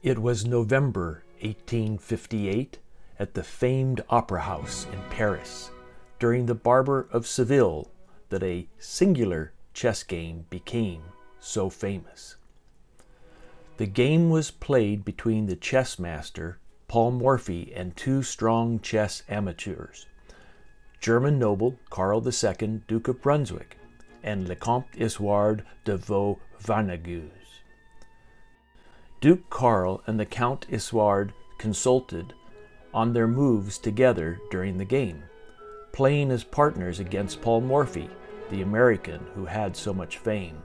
It was November 1858 at the famed Opera House in Paris, during the Barber of Seville, that a singular chess game became so famous. The game was played between the chessmaster, Paul Morphy, and two strong chess amateurs, German noble Karl II, Duke of Brunswick, and le Comte Isouard de Vauvenargues. Duke Karl and the Count Isouard consulted on their moves together during the game, playing as partners against Paul Morphy, the American who had so much fame.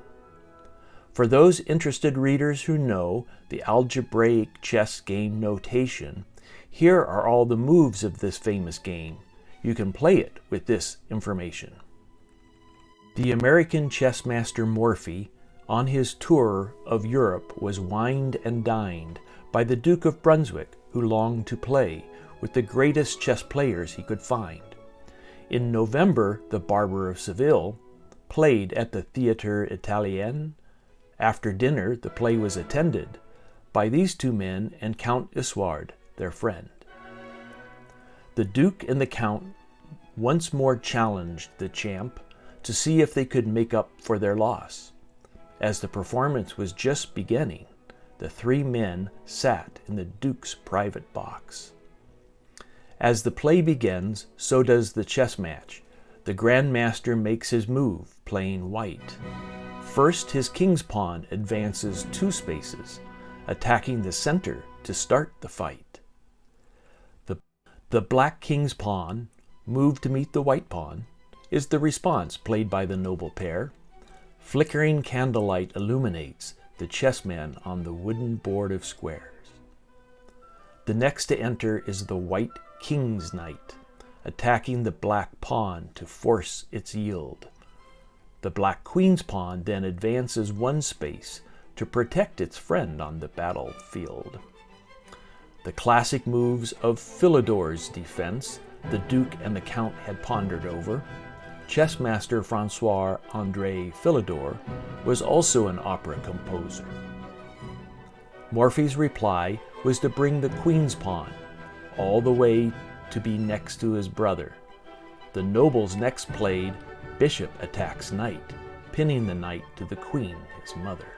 For those interested readers who know the algebraic chess game notation, here are all the moves of this famous game. You can play it with this information. The American chessmaster Morphy, on his tour of Europe, was wined and dined by the Duke of Brunswick, who longed to play with the greatest chess players he could find. In November, the Barber of Seville played at the Théâtre Italien. After dinner, the play was attended by these two men and Count Isouard, their friend. The Duke and the Count once more challenged the champ to see if they could make up for their loss. As the performance was just beginning, the three men sat in the Duke's private box. As the play begins, so does the chess match. The Grand Master makes his move, playing white. First, his king's pawn advances 2 spaces, attacking the center to start the fight. The black king's pawn, moved to meet the white pawn, is the response played by the noble pair. Flickering candlelight illuminates the chessman on the wooden board of squares. The next to enter is the white king's knight, attacking the black pawn to force its yield. The black queen's pawn then advances 1 space to protect its friend on the battlefield. The classic moves of Philidor's defense the Duke and the Count had pondered over. Chessmaster François-André Philidor was also an opera composer. Morphy's reply was to bring the queen's pawn all the way to be next to his brother. The nobles next played bishop attacks knight, pinning the knight to the queen, his mother.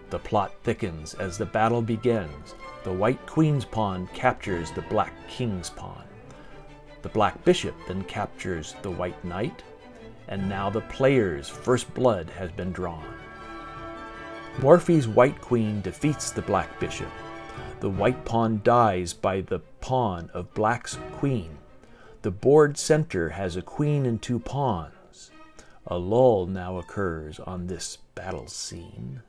The plot thickens as the battle begins. The white queen's pawn captures the black king's pawn. The black bishop then captures the white knight, and now the player's first blood has been drawn. Morphy's white queen defeats the black bishop. The white pawn dies by the pawn of black's queen. The board center has a queen and 2 pawns. A lull now occurs on this battle scene.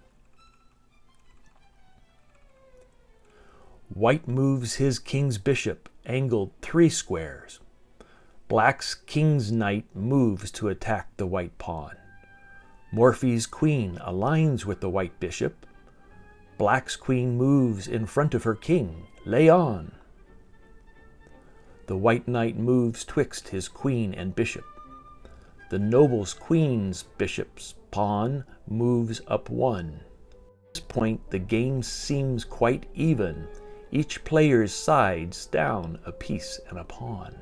White moves his king's bishop, angled 3 squares. Black's king's knight moves to attack the white pawn. Morphy's queen aligns with the white bishop. Black's queen moves in front of her king. Lay on! The white knight moves twixt his queen and bishop. The noble's queen's bishop's pawn moves up 1. At this point, the game seems quite even. Each player's sides down a piece and a pawn.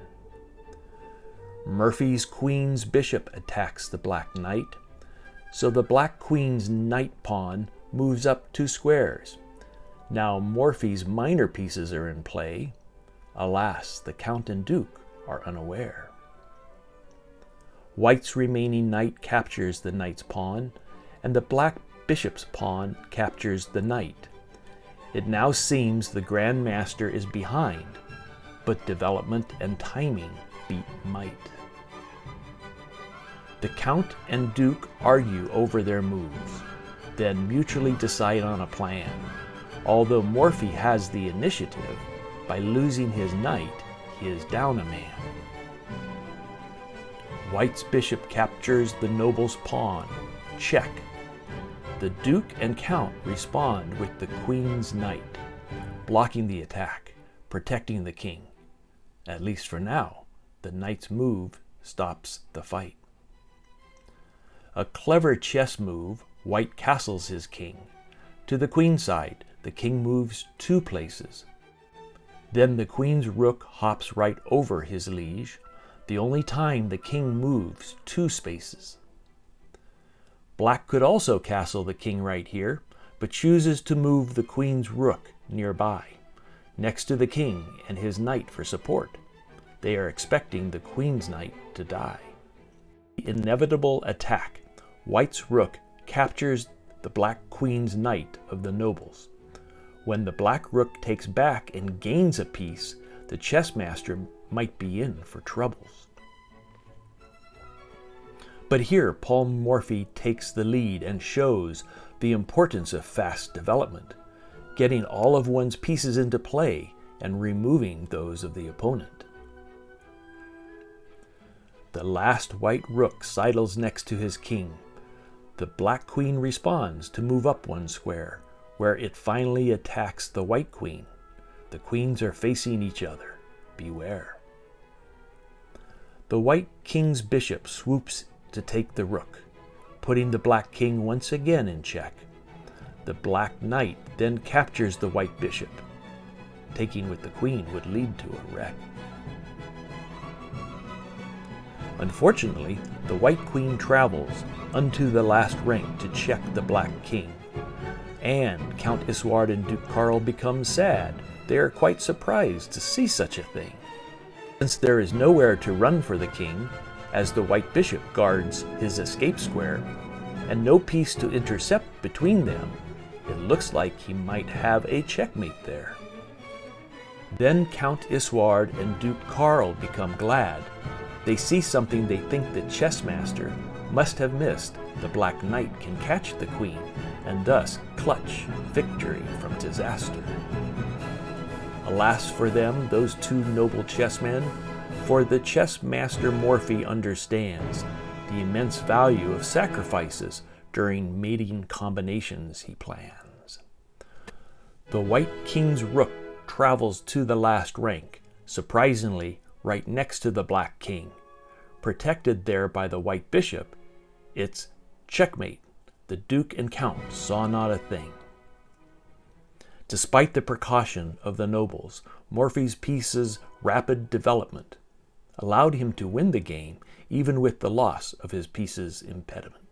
Morphy's queen's bishop attacks the black knight, so the black queen's knight pawn moves up 2 squares. Now Morphy's minor pieces are in play. Alas, the Count and Duke are unaware. White's remaining knight captures the knight's pawn, and the black bishop's pawn captures the knight. It now seems the Grand Master is behind, but development and timing beat might. The Count and Duke argue over their moves, then mutually decide on a plan. Although Morphy has the initiative, by losing his knight, he is down a man. White's bishop captures the noble's pawn. Check. The Duke and Count respond with the queen's knight, blocking the attack, protecting the king. At least for now, the knight's move stops the fight. A clever chess move, White castles his king. To the queen side, the king moves 2 places. Then the queen's rook hops right over his liege, the only time the king moves 2 spaces. Black could also castle the king right here, but chooses to move the queen's rook nearby, next to the king and his knight for support. They are expecting the queen's knight to die. The inevitable attack. White's rook captures the black queen's knight of the nobles. When the black rook takes back and gains a piece, the chessmaster might be in for troubles. But here Paul Morphy takes the lead and shows the importance of fast development, getting all of one's pieces into play and removing those of the opponent. The last white rook sidles next to his king. The black queen responds to move up 1 square, where it finally attacks the white queen. The queens are facing each other. Beware. The white king's bishop swoops to take the rook, putting the black king once again in check. The black knight then captures the white bishop. Taking with the queen would lead to a wreck. Unfortunately, the white queen travels unto the last rank to check the black king, and Count Isouard and Duke Karl become sad. They are quite surprised to see such a thing. Since there is nowhere to run for the king, as the white bishop guards his escape square, and no piece to intercept between them, it looks like he might have a checkmate there. Then Count Isouard and Duke Karl become glad. They see something they think the chessmaster must have missed. The black knight can catch the queen, and thus clutch victory from disaster. Alas for them, those 2 noble chessmen, for the chessmaster Morphy understands the immense value of sacrifices during mating combinations he plans. The white king's rook travels to the last rank, surprisingly right next to the black king. Protected there by the white bishop, it's checkmate. The duke and count saw not a thing. Despite the precaution of the nobles, Morphy's piece's rapid development allowed him to win the game, even with the loss of his piece's impediment.